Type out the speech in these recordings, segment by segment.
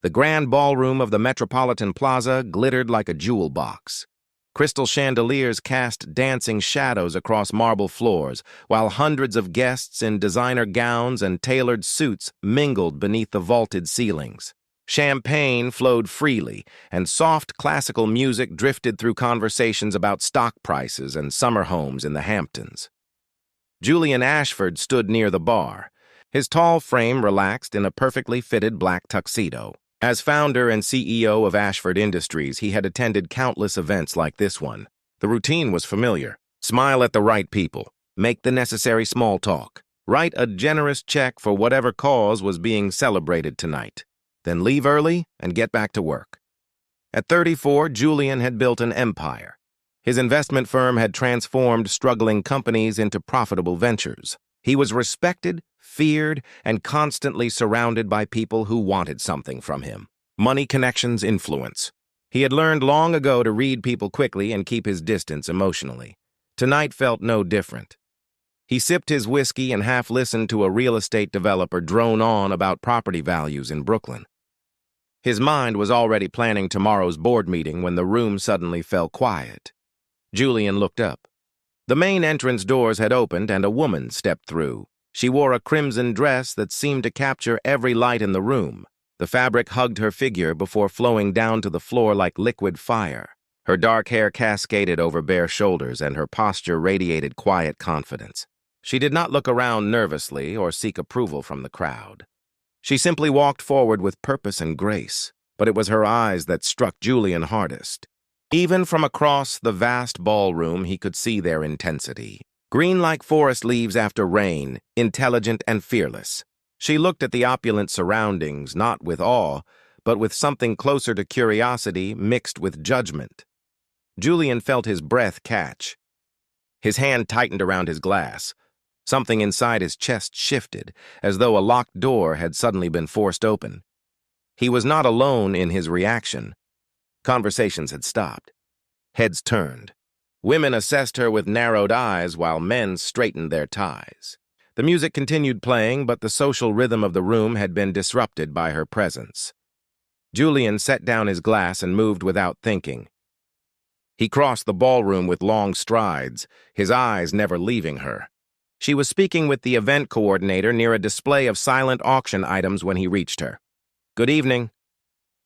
The grand ballroom of the Metropolitan Plaza glittered like a jewel box. Crystal chandeliers cast dancing shadows across marble floors, while hundreds of guests in designer gowns and tailored suits mingled beneath the vaulted ceilings. Champagne flowed freely, and soft classical music drifted through conversations about stock prices and summer homes in the Hamptons. Julian Ashford stood near the bar, his tall frame relaxed in a perfectly fitted black tuxedo. As founder and CEO of Ashford Industries, he had attended countless events like this one. The routine was familiar. Smile at the right people. Make the necessary small talk. Write a generous check for whatever cause was being celebrated tonight. Then leave early and get back to work. At 34, Julian had built an empire. His investment firm had transformed struggling companies into profitable ventures. He was respected, feared, and constantly surrounded by people who wanted something from him. Money, connections, influence. He had learned long ago to read people quickly and keep his distance emotionally. Tonight felt no different. He sipped his whiskey and half listened to a real estate developer drone on about property values in Brooklyn. His mind was already planning tomorrow's board meeting when the room suddenly fell quiet. Julian looked up. The main entrance doors had opened and a woman stepped through. She wore a crimson dress that seemed to capture every light in the room. The fabric hugged her figure before flowing down to the floor like liquid fire. Her dark hair cascaded over bare shoulders and her posture radiated quiet confidence. She did not look around nervously or seek approval from the crowd. She simply walked forward with purpose and grace, but it was her eyes that struck Julian hardest. Even from across the vast ballroom, he could see their intensity. Green like forest leaves after rain, intelligent and fearless. She looked at the opulent surroundings, not with awe, but with something closer to curiosity mixed with judgment. Julian felt his breath catch. His hand tightened around his glass. Something inside his chest shifted, as though a locked door had suddenly been forced open. He was not alone in his reaction. Conversations had stopped. Heads turned. Women assessed her with narrowed eyes while men straightened their ties. The music continued playing, but the social rhythm of the room had been disrupted by her presence. Julian set down his glass and moved without thinking. He crossed the ballroom with long strides, his eyes never leaving her. She was speaking with the event coordinator near a display of silent auction items when he reached her. "Good evening."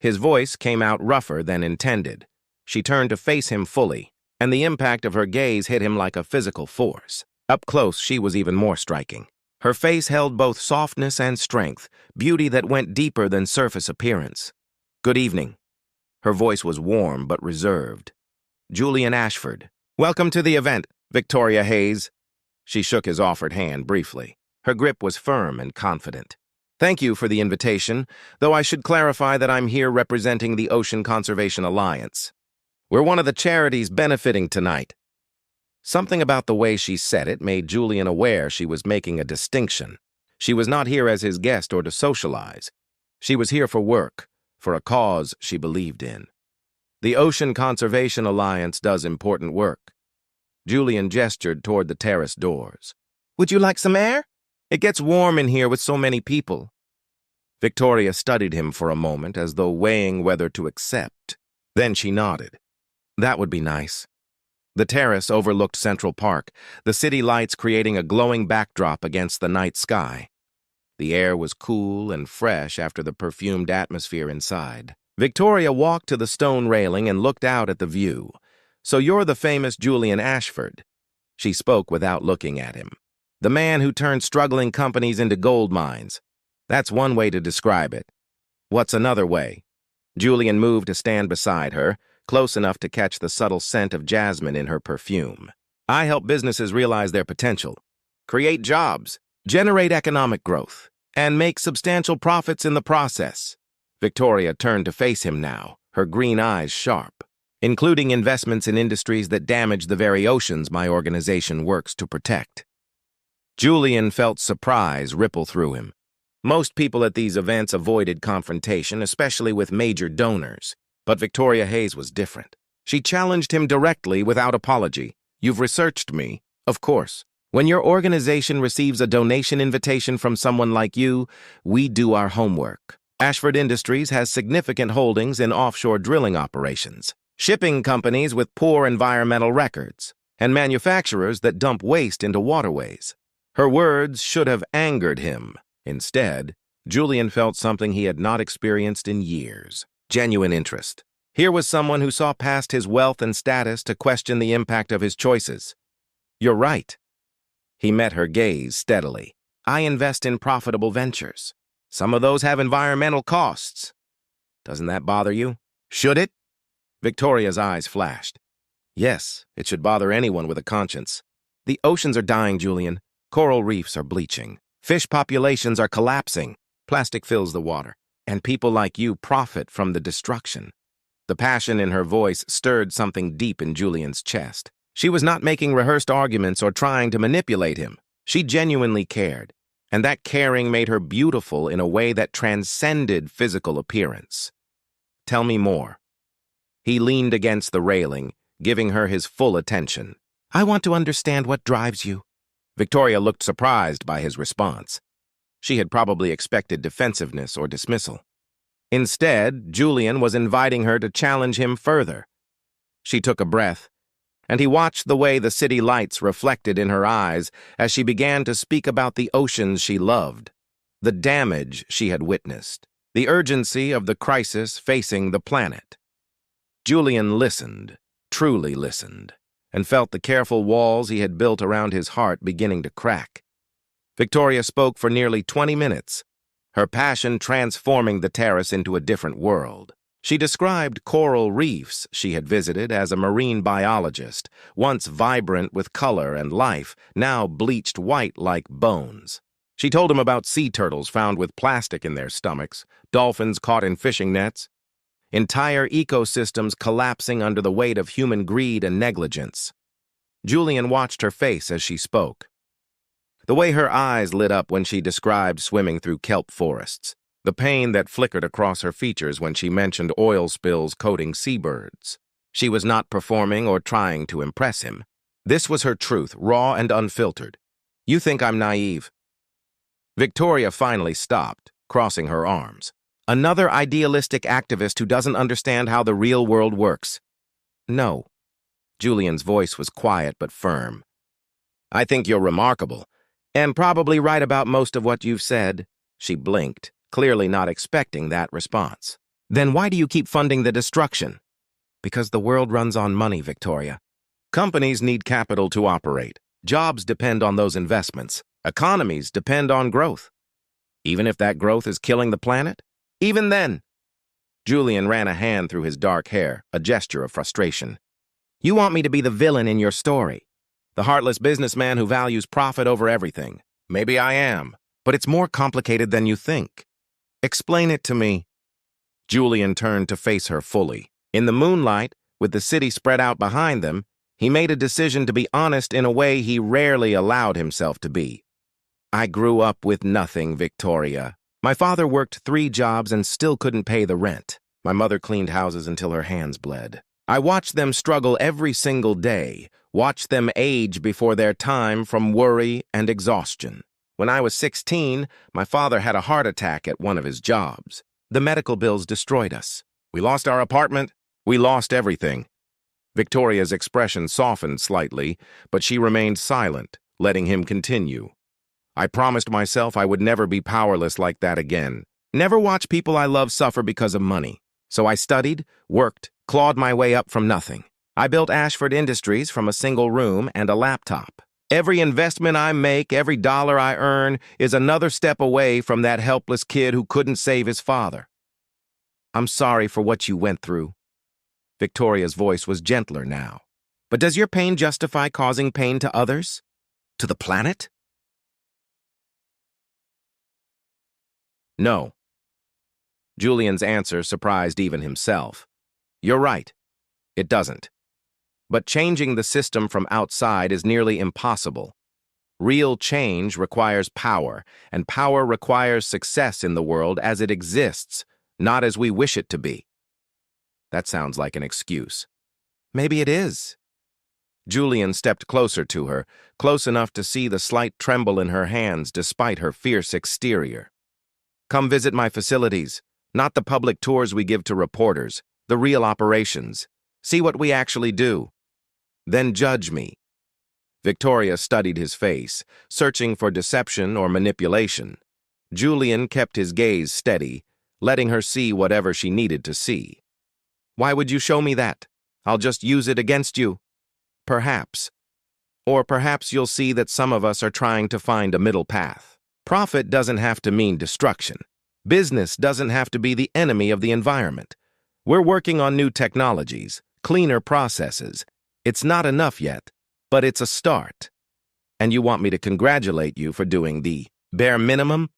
His voice came out rougher than intended. She turned to face him fully, and the impact of her gaze hit him like a physical force. Up close, she was even more striking. Her face held both softness and strength, beauty that went deeper than surface appearance. "Good evening." Her voice was warm but reserved. "Julian Ashford. Welcome to the event, Victoria Hayes." She shook his offered hand briefly. Her grip was firm and confident. "Thank you for the invitation, though I should clarify that I'm here representing the Ocean Conservation Alliance. We're one of the charities benefiting tonight." Something about the way she said it made Julian aware she was making a distinction. She was not here as his guest or to socialize. She was here for work, for a cause she believed in. The Ocean Conservation Alliance does important work. Julian gestured toward the terrace doors. "Would you like some air? It gets warm in here with so many people." Victoria studied him for a moment as though weighing whether to accept. Then she nodded. "That would be nice." The terrace overlooked Central Park, the city lights creating a glowing backdrop against the night sky. The air was cool and fresh after the perfumed atmosphere inside. Victoria walked to the stone railing and looked out at the view. "So you're the famous Julian Ashford." She spoke without looking at him. "The man who turned struggling companies into gold mines. That's one way to describe it. What's another way?" Julian moved to stand beside her, close enough to catch the subtle scent of jasmine in her perfume. "I help businesses realize their potential, create jobs, generate economic growth, and make substantial profits in the process." Victoria turned to face him now, her green eyes sharp. "Including investments in industries that damage the very oceans my organization works to protect." Julian felt surprise ripple through him. Most people at these events avoided confrontation, especially with major donors. But Victoria Hayes was different. She challenged him directly without apology. "You've researched me." "Of course. When your organization receives a donation invitation from someone like you, we do our homework." Ashford Industries has significant holdings in offshore drilling operations, shipping companies with poor environmental records, and manufacturers that dump waste into waterways. Her words should have angered him. Instead, Julian felt something he had not experienced in years: genuine interest. Here was someone who saw past his wealth and status to question the impact of his choices. "You're right." He met her gaze steadily. "I invest in profitable ventures. Some of those have environmental costs. Doesn't that bother you?" "Should it?" Victoria's eyes flashed. "Yes, it should bother anyone with a conscience. The oceans are dying, Julian. Coral reefs are bleaching. Fish populations are collapsing. Plastic fills the water. And people like you profit from the destruction." The passion in her voice stirred something deep in Julian's chest. She was not making rehearsed arguments or trying to manipulate him. She genuinely cared, and that caring made her beautiful in a way that transcended physical appearance. "Tell me more." He leaned against the railing, giving her his full attention. "I want to understand what drives you." Victoria looked surprised by his response. She had probably expected defensiveness or dismissal. Instead, Julian was inviting her to challenge him further. She took a breath, and he watched the way the city lights reflected in her eyes as she began to speak about the oceans she loved, the damage she had witnessed, the urgency of the crisis facing the planet. Julian listened, truly listened, and felt the careful walls he had built around his heart beginning to crack. Victoria spoke for nearly 20 minutes, her passion transforming the terrace into a different world. She described coral reefs she had visited as a marine biologist, once vibrant with color and life, now bleached white like bones. She told him about sea turtles found with plastic in their stomachs, dolphins caught in fishing nets, entire ecosystems collapsing under the weight of human greed and negligence. Julian watched her face as she spoke. The way her eyes lit up when she described swimming through kelp forests, the pain that flickered across her features when she mentioned oil spills coating seabirds. She was not performing or trying to impress him. This was her truth, raw and unfiltered. "You think I'm naive?" Victoria finally stopped, crossing her arms. "Another idealistic activist who doesn't understand how the real world works." "No." Julian's voice was quiet but firm. "I think you're remarkable, and probably right about most of what you've said." She blinked, clearly not expecting that response. "Then why do you keep funding the destruction?" "Because the world runs on money, Victoria. Companies need capital to operate. Jobs depend on those investments. Economies depend on growth. Even if that growth is killing the planet? Even then." Julian ran a hand through his dark hair, a gesture of frustration. "You want me to be the villain in your story, the heartless businessman who values profit over everything. Maybe I am, but it's more complicated than you think. Explain it to me." Julian turned to face her fully. In the moonlight, with the city spread out behind them, he made a decision to be honest in a way he rarely allowed himself to be. "I grew up with nothing, Victoria. My father worked 3 jobs and still couldn't pay the rent. My mother cleaned houses until her hands bled. I watched them struggle every single day, watched them age before their time from worry and exhaustion. When I was 16, my father had a heart attack at one of his jobs. The medical bills destroyed us. We lost our apartment. We lost everything." Victoria's expression softened slightly, but she remained silent, letting him continue. "I promised myself I would never be powerless like that again. Never watch people I love suffer because of money. So I studied, worked, clawed my way up from nothing. I built Ashford Industries from a single room and a laptop. Every investment I make, every dollar I earn, is another step away from that helpless kid who couldn't save his father. I'm sorry for what you went through." Victoria's voice was gentler now. "But does your pain justify causing pain to others? To the planet?" "No." Julian's answer surprised even himself. "You're right. It doesn't. But changing the system from outside is nearly impossible. Real change requires power, and power requires success in the world as it exists, not as we wish it to be." That sounds like an excuse. "Maybe it is." Julian stepped closer to her, close enough to see the slight tremble in her hands despite her fierce exterior. "Come visit my facilities. Not the public tours we give to reporters, the real operations. See what we actually do. Then judge me. Victoria studied his face, searching for deception or manipulation. Julian kept his gaze steady, letting her see whatever she needed to see. Why would you show me that? I'll just use it against you. Perhaps. Or perhaps you'll see that some of us are trying to find a middle path. Profit doesn't have to mean destruction. Business doesn't have to be the enemy of the environment. We're working on new technologies, cleaner processes. It's not enough yet, but it's a start. And you want me to congratulate you for doing the bare minimum?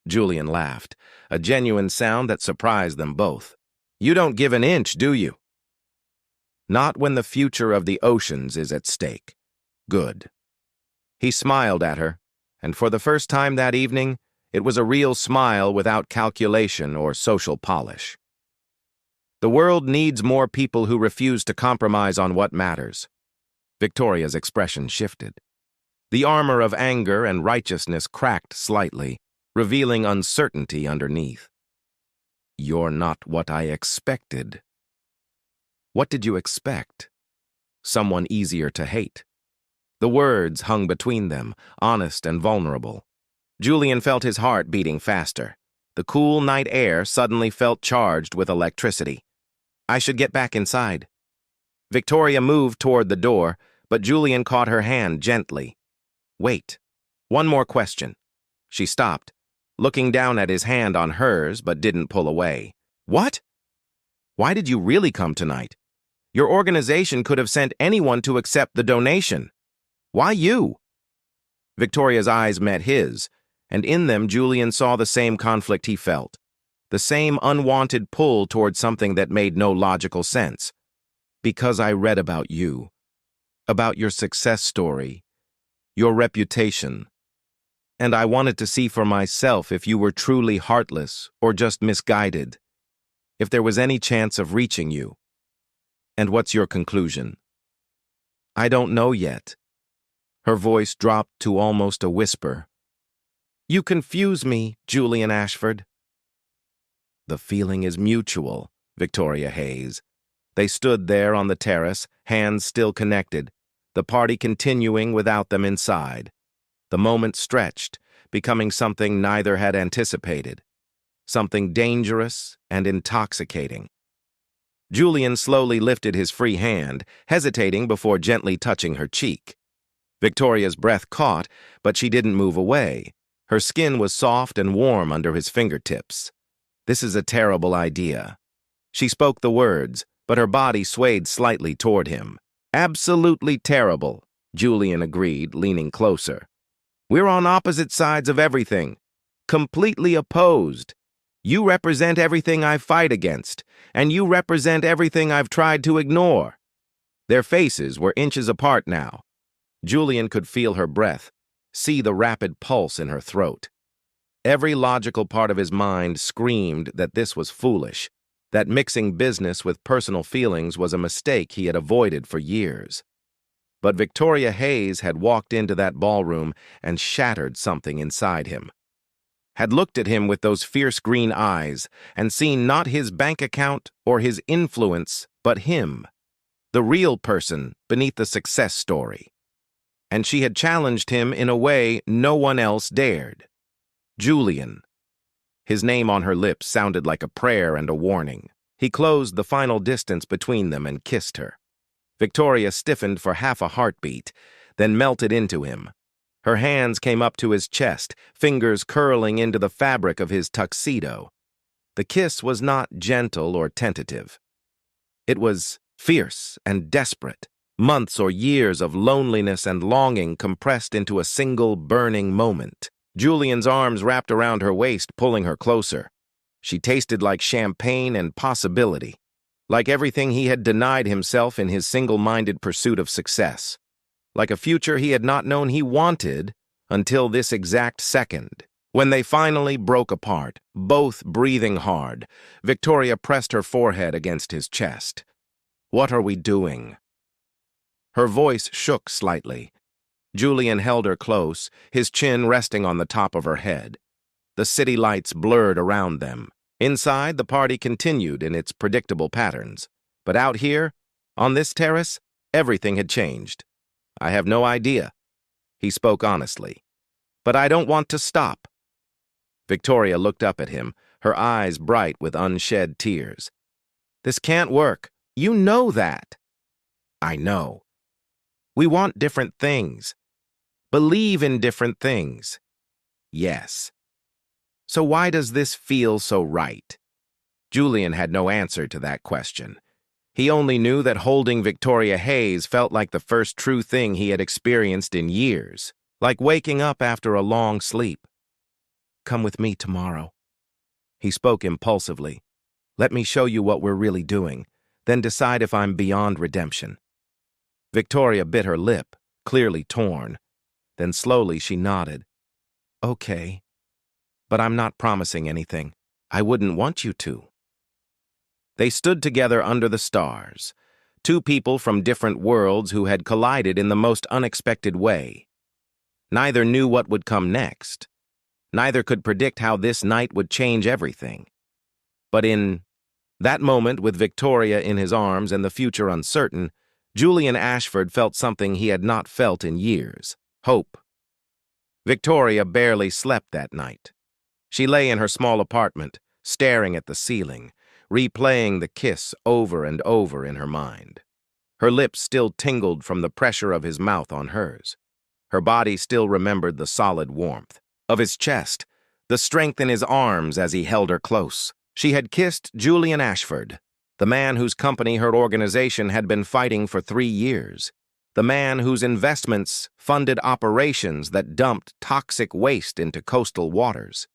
Julian laughed, a genuine sound that surprised them both. You don't give an inch, do you? Not when the future of the oceans is at stake. Good. He smiled at her, and for the first time that evening, it was a real smile without calculation or social polish. The world needs more people who refuse to compromise on what matters. Victoria's expression shifted. The armor of anger and righteousness cracked slightly, revealing uncertainty underneath. You're not what I expected. What did you expect? Someone easier to hate. The words hung between them, honest and vulnerable. Julian felt his heart beating faster. The cool night air suddenly felt charged with electricity. I should get back inside. Victoria moved toward the door, but Julian caught her hand gently. Wait. One more question. She stopped, looking down at his hand on hers, but didn't pull away. What? Why did you really come tonight? Your organization could have sent anyone to accept the donation. Why you? Victoria's eyes met his, and in them Julian saw the same conflict he felt, the same unwanted pull toward something that made no logical sense. Because I read about you, about your success story, your reputation, and I wanted to see for myself if you were truly heartless or just misguided, if there was any chance of reaching you. And what's your conclusion? I don't know yet. Her voice dropped to almost a whisper. You confuse me, Julian Ashford. The feeling is mutual, Victoria Hayes. They stood there on the terrace, hands still connected, the party continuing without them inside. The moment stretched, becoming something neither had anticipated, something dangerous and intoxicating. Julian slowly lifted his free hand, hesitating before gently touching her cheek. Victoria's breath caught, but she didn't move away. Her skin was soft and warm under his fingertips. This is a terrible idea. She spoke the words, but her body swayed slightly toward him. Absolutely terrible, Julian agreed, leaning closer. We're on opposite sides of everything. Completely opposed. You represent everything I fight against, and you represent everything I've tried to ignore. Their faces were inches apart now. Julian could feel her breath, see the rapid pulse in her throat. Every logical part of his mind screamed that this was foolish, that mixing business with personal feelings was a mistake he had avoided for years. But Victoria Hayes had walked into that ballroom and shattered something inside him. Had looked at him with those fierce green eyes and seen not his bank account or his influence, but him, the real person beneath the success story. And she had challenged him in a way no one else dared. Julian. His name on her lips sounded like a prayer and a warning. He closed the final distance between them and kissed her. Victoria stiffened for half a heartbeat, then melted into him. Her hands came up to his chest, fingers curling into the fabric of his tuxedo. The kiss was not gentle or tentative. It was fierce and desperate, months or years of loneliness and longing compressed into a single burning moment. Julian's arms wrapped around her waist, pulling her closer. She tasted like champagne and possibility, like everything he had denied himself in his single-minded pursuit of success, like a future he had not known he wanted until this exact second. When they finally broke apart, both breathing hard, Victoria pressed her forehead against his chest. What are we doing? Her voice shook slightly. Julian held her close, his chin resting on the top of her head. The city lights blurred around them. Inside, the party continued in its predictable patterns. But out here, on this terrace, everything had changed. I have no idea. He spoke honestly. But I don't want to stop. Victoria looked up at him, her eyes bright with unshed tears. This can't work. You know that. I know. We want different things. Believe in different things. Yes. So why does this feel so right? Julian had no answer to that question. He only knew that holding Victoria Hayes felt like the first true thing he had experienced in years, like waking up after a long sleep. Come with me tomorrow. He spoke impulsively. Let me show you what we're really doing, then decide if I'm beyond redemption. Victoria bit her lip, clearly torn. Then slowly she nodded. Okay, but I'm not promising anything. I wouldn't want you to. They stood together under the stars, two people from different worlds who had collided in the most unexpected way. Neither knew what would come next. Neither could predict how this night would change everything. But in that moment, with Victoria in his arms and the future uncertain, Julian Ashford felt something he had not felt in years: hope. Victoria barely slept that night. She lay in her small apartment, staring at the ceiling, replaying the kiss over and over in her mind. Her lips still tingled from the pressure of his mouth on hers. Her body still remembered the solid warmth of his chest, the strength in his arms as he held her close. She had kissed Julian Ashford, the man whose company her organization had been fighting for 3 years, the man whose investments funded operations that dumped toxic waste into coastal waters,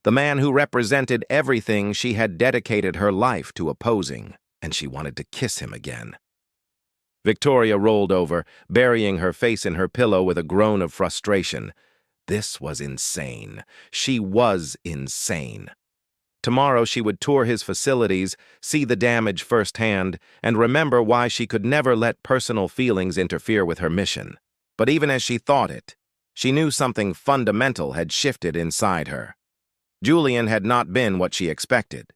the man who represented everything she had dedicated her life to opposing, and she wanted to kiss him again. Victoria rolled over, burying her face in her pillow with a groan of frustration. This was insane. She was insane. Tomorrow she would tour his facilities, see the damage firsthand, and remember why she could never let personal feelings interfere with her mission. But even as she thought it, she knew something fundamental had shifted inside her. Julian had not been what she expected.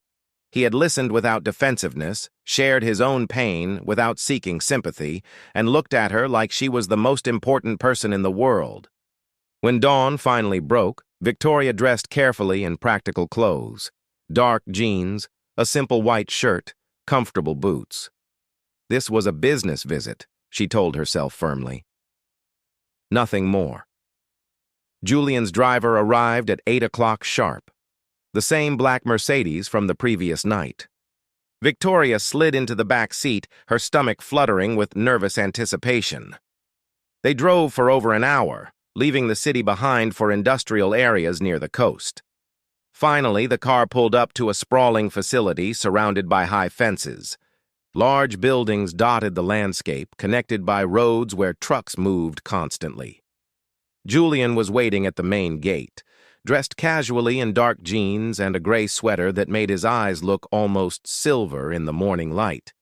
He had listened without defensiveness, shared his own pain without seeking sympathy, and looked at her like she was the most important person in the world. When dawn finally broke, Victoria dressed carefully in practical clothes. Dark jeans, a simple white shirt, comfortable boots. This was a business visit, she told herself firmly. Nothing more. Julian's driver arrived at 8 o'clock sharp. The same black Mercedes from the previous night. Victoria slid into the back seat, her stomach fluttering with nervous anticipation. They drove for over an hour, leaving the city behind for industrial areas near the coast. Finally, the car pulled up to a sprawling facility surrounded by high fences. Large buildings dotted the landscape, connected by roads where trucks moved constantly. Julian was waiting at the main gate, dressed casually in dark jeans and a gray sweater that made his eyes look almost silver in the morning light.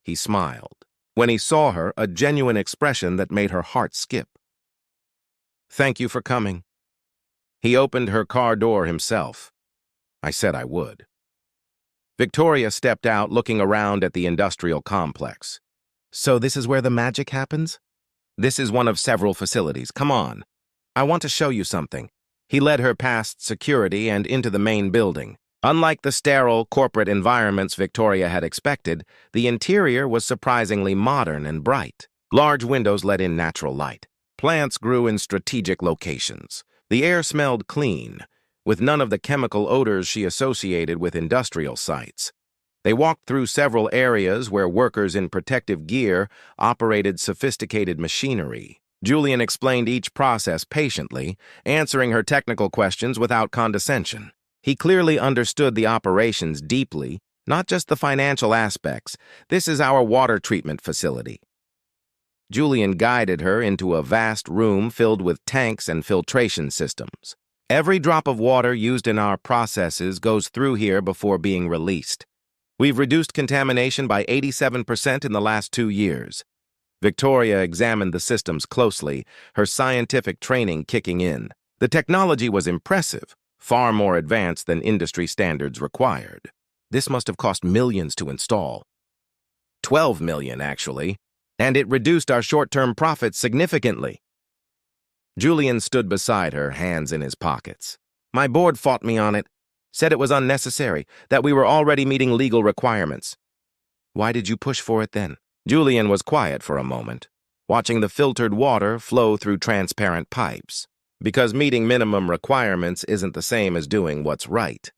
He smiled. When he saw her, a genuine expression that made her heart skip. Thank you for coming. He opened her car door himself. I said I would. Victoria stepped out, looking around at the industrial complex. So this is where the magic happens? This is one of several facilities. Come on. I want to show you something. He led her past security and into the main building. Unlike the sterile corporate environments Victoria had expected, the interior was surprisingly modern and bright. Large windows let in natural light. Plants grew in strategic locations. The air smelled clean, with none of the chemical odors she associated with industrial sites. They walked through several areas where workers in protective gear operated sophisticated machinery. Julian explained each process patiently, answering her technical questions without condescension. He clearly understood the operations deeply, not just the financial aspects. This is our water treatment facility. Julian guided her into a vast room filled with tanks and filtration systems. Every drop of water used in our processes goes through here before being released. We've reduced contamination by 87% in the last 2 years. Victoria examined the systems closely, her scientific training kicking in. The technology was impressive, far more advanced than industry standards required. This must have cost millions to install. 12 million, actually, and it reduced our short-term profits significantly. Julian stood beside her, hands in his pockets. My board fought me on it, said it was unnecessary, that we were already meeting legal requirements. Why did you push for it then? Julian was quiet for a moment, watching the filtered water flow through transparent pipes. Because meeting minimum requirements isn't the same as doing what's right.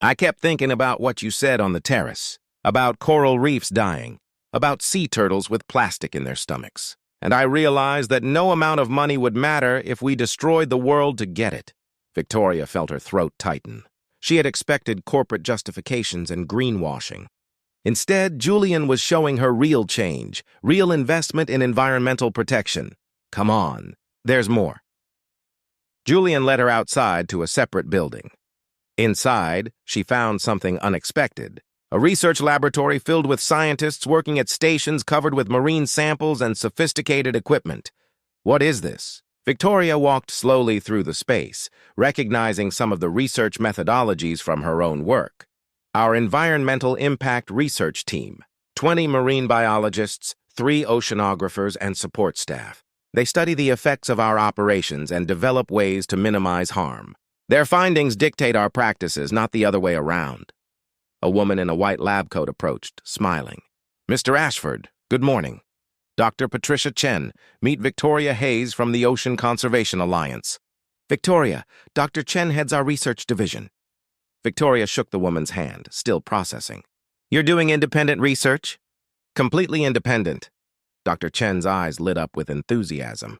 I kept thinking about what you said on the terrace, about coral reefs dying, about sea turtles with plastic in their stomachs. And I realized that no amount of money would matter if we destroyed the world to get it. Victoria felt her throat tighten. She had expected corporate justifications and greenwashing. Instead, Julian was showing her real change, real investment in environmental protection. Come on, there's more. Julian led her outside to a separate building. Inside, she found something unexpected. A research laboratory filled with scientists working at stations covered with marine samples and sophisticated equipment. What is this? Victoria walked slowly through the space, recognizing some of the research methodologies from her own work. Our Environmental Impact Research Team, 20 marine biologists, 3 oceanographers, and support staff. They study the effects of our operations and develop ways to minimize harm. Their findings dictate our practices, not the other way around. A woman in a white lab coat approached, smiling. Mr. Ashford, good morning. Dr. Patricia Chen, meet Victoria Hayes from the Ocean Conservation Alliance. Victoria, Dr. Chen heads our research division. Victoria shook the woman's hand, still processing. You're doing independent research? Completely independent. Dr. Chen's eyes lit up with enthusiasm.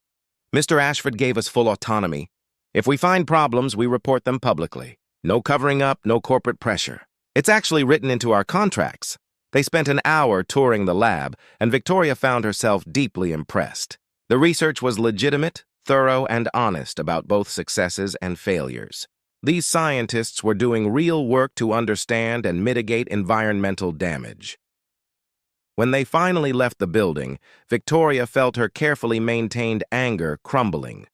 Mr. Ashford gave us full autonomy. If we find problems, we report them publicly. No covering up, no corporate pressure. It's actually written into our contracts. They spent an hour touring the lab, and Victoria found herself deeply impressed. The research was legitimate, thorough, and honest about both successes and failures. These scientists were doing real work to understand and mitigate environmental damage. When they finally left the building, Victoria felt her carefully maintained anger crumbling.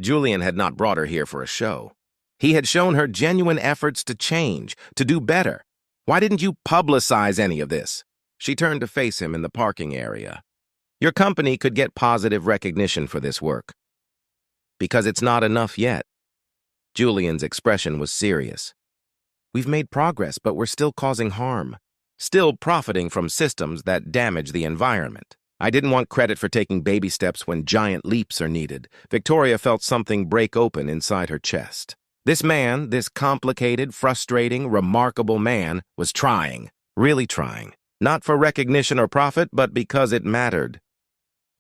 Julian had not brought her here for a show. He had shown her genuine efforts to change, to do better. Why didn't you publicize any of this? She turned to face him in the parking area. Your company could get positive recognition for this work. Because it's not enough yet. Julian's expression was serious. We've made progress, but we're still causing harm. Still profiting from systems that damage the environment. I didn't want credit for taking baby steps when giant leaps are needed. Victoria felt something break open inside her chest. This man, this complicated, frustrating, remarkable man, was trying, really trying. Not for recognition or profit, but because it mattered.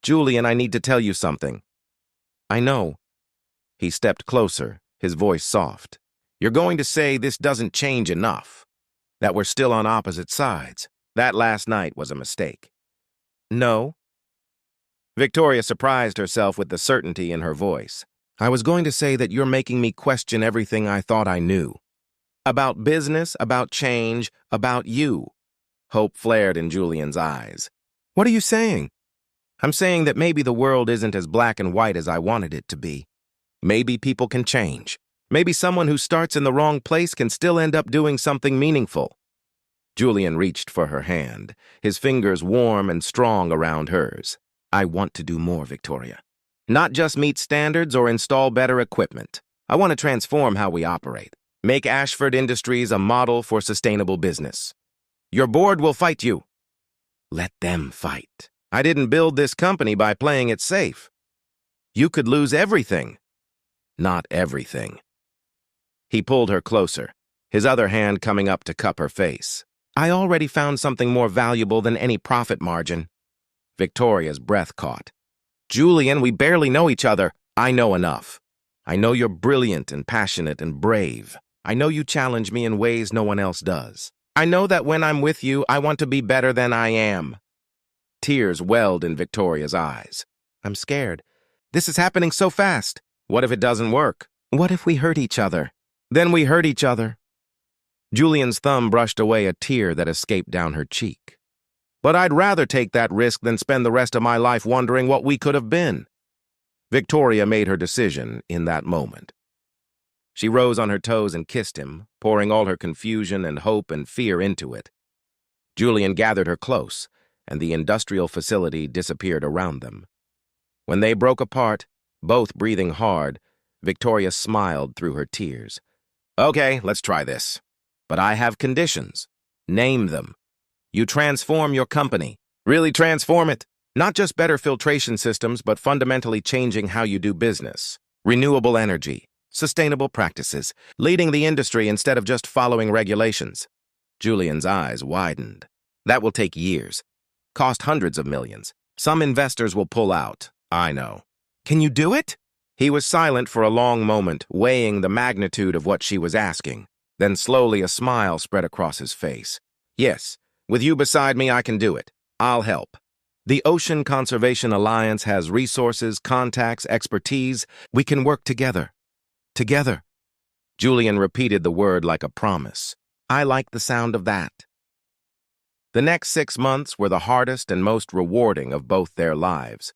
Julian, I need to tell you something. I know. He stepped closer, his voice soft. You're going to say this doesn't change enough. That we're still on opposite sides. That last night was a mistake. No. Victoria surprised herself with the certainty in her voice. I was going to say that you're making me question everything I thought I knew. About business, about change, about you. Hope flared in Julian's eyes. What are you saying? I'm saying that maybe the world isn't as black and white as I wanted it to be. Maybe people can change. Maybe someone who starts in the wrong place can still end up doing something meaningful. Julian reached for her hand, his fingers warm and strong around hers. I want to do more, Victoria. Not just meet standards or install better equipment. I want to transform how we operate. Make Ashford Industries a model for sustainable business. Your board will fight you. Let them fight. I didn't build this company by playing it safe. You could lose everything. Not everything. He pulled her closer, his other hand coming up to cup her face. I already found something more valuable than any profit margin. Victoria's breath caught. Julian, we barely know each other. I know enough. I know you're brilliant and passionate and brave. I know you challenge me in ways no one else does. I know that when I'm with you, I want to be better than I am. Tears welled in Victoria's eyes. I'm scared. This is happening so fast. What if it doesn't work? What if we hurt each other? Then we hurt each other. Julian's thumb brushed away a tear that escaped down her cheek. But I'd rather take that risk than spend the rest of my life wondering what we could have been. Victoria made her decision in that moment. She rose on her toes and kissed him, pouring all her confusion and hope and fear into it. Julian gathered her close, and the industrial facility disappeared around them. When they broke apart, both breathing hard, Victoria smiled through her tears. "Okay, let's try this. But I have conditions. Name them. You transform your company. Really transform it. Not just better filtration systems, but fundamentally changing how you do business. Renewable energy, sustainable practices, leading the industry instead of just following regulations." Julian's eyes widened. "That will take years. Cost hundreds of millions. Some investors will pull out, I know. Can you do it?" He was silent for a long moment, weighing the magnitude of what she was asking. Then slowly a smile spread across his face. "Yes, with you beside me, I can do it. I'll help. The Ocean Conservation Alliance has resources, contacts, expertise. We can work together. Together." Julian repeated the word like a promise. "I like the sound of that." The next 6 months were the hardest and most rewarding of both their lives.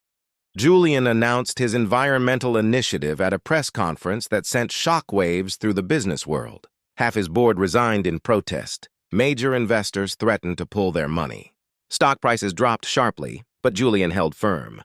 Julian announced his environmental initiative at a press conference that sent shockwaves through the business world. Half his board resigned in protest. Major investors threatened to pull their money. Stock prices dropped sharply, but Julian held firm.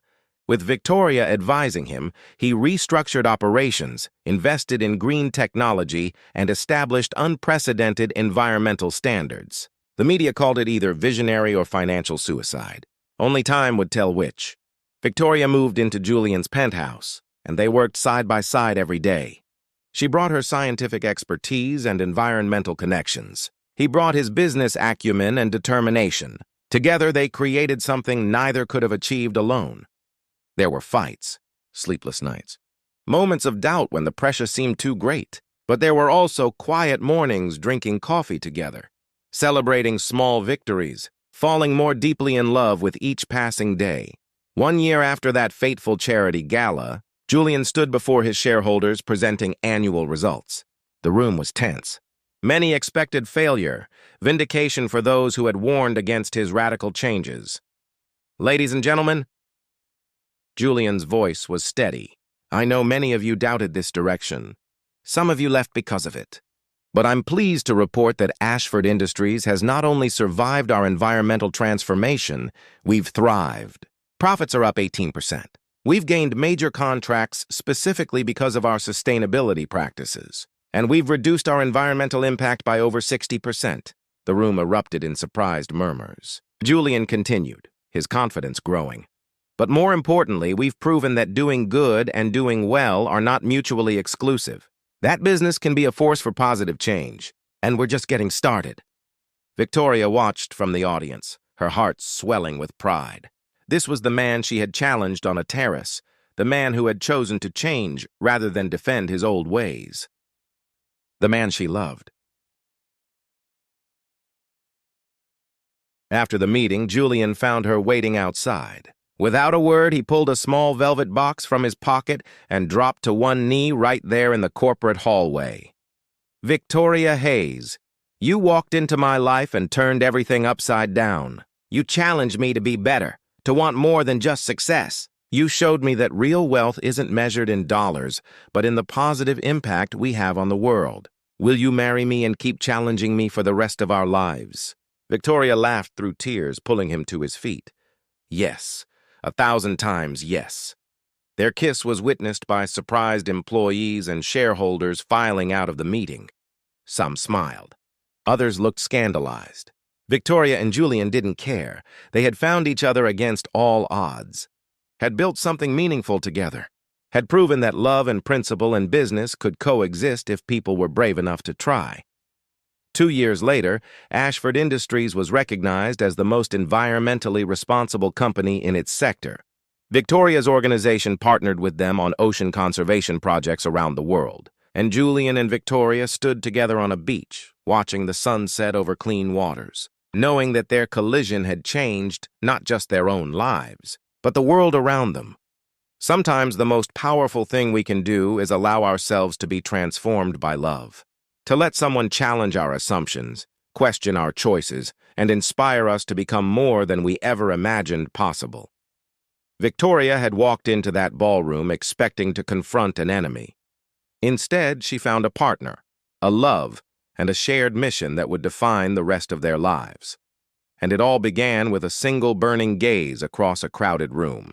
With Victoria advising him, he restructured operations, invested in green technology, and established unprecedented environmental standards. The media called it either visionary or financial suicide. Only time would tell which. Victoria moved into Julian's penthouse, and they worked side by side every day. She brought her scientific expertise and environmental connections. He brought his business acumen and determination. Together, they created something neither could have achieved alone. There were fights, sleepless nights, moments of doubt when the pressure seemed too great. But there were also quiet mornings drinking coffee together, celebrating small victories, falling more deeply in love with each passing day. 1 year after that fateful charity gala, Julian stood before his shareholders presenting annual results. The room was tense. Many expected failure, vindication for those who had warned against his radical changes. "Ladies and gentlemen," Julian's voice was steady. "I know many of you doubted this direction. Some of you left because of it. But I'm pleased to report that Ashford Industries has not only survived our environmental transformation, we've thrived. Profits are up 18%. We've gained major contracts specifically because of our sustainability practices. And we've reduced our environmental impact by over 60%. The room erupted in surprised murmurs. Julian continued, his confidence growing. "But more importantly, we've proven that doing good and doing well are not mutually exclusive. That business can be a force for positive change, and we're just getting started." Victoria watched from the audience, her heart swelling with pride. This was the man she had challenged on a terrace, the man who had chosen to change rather than defend his old ways. The man she loved. After the meeting, Julian found her waiting outside. Without a word, he pulled a small velvet box from his pocket and dropped to one knee right there in the corporate hallway. "Victoria Hayes, you walked into my life and turned everything upside down. You challenged me to be better, to want more than just success. You showed me that real wealth isn't measured in dollars, but in the positive impact we have on the world. Will you marry me and keep challenging me for the rest of our lives?" Victoria laughed through tears, pulling him to his feet. Yes, 1,000 times yes. Their kiss was witnessed by surprised employees and shareholders filing out of the meeting. Some smiled. Others looked scandalized. Victoria and Julian didn't care. They had found each other against all odds, had built something meaningful together, had proven that love and principle and business could coexist if people were brave enough to try. 2 years later, Ashford Industries was recognized as the most environmentally responsible company in its sector. Victoria's organization partnered with them on ocean conservation projects around the world, and Julian and Victoria stood together on a beach, watching the sun set over clean waters, knowing that their collision had changed not just their own lives, but the world around them. Sometimes the most powerful thing we can do is allow ourselves to be transformed by love. To let someone challenge our assumptions, question our choices, and inspire us to become more than we ever imagined possible. Victoria had walked into that ballroom expecting to confront an enemy. Instead, she found a partner, a love, and a shared mission that would define the rest of their lives. And it all began with a single burning gaze across a crowded room.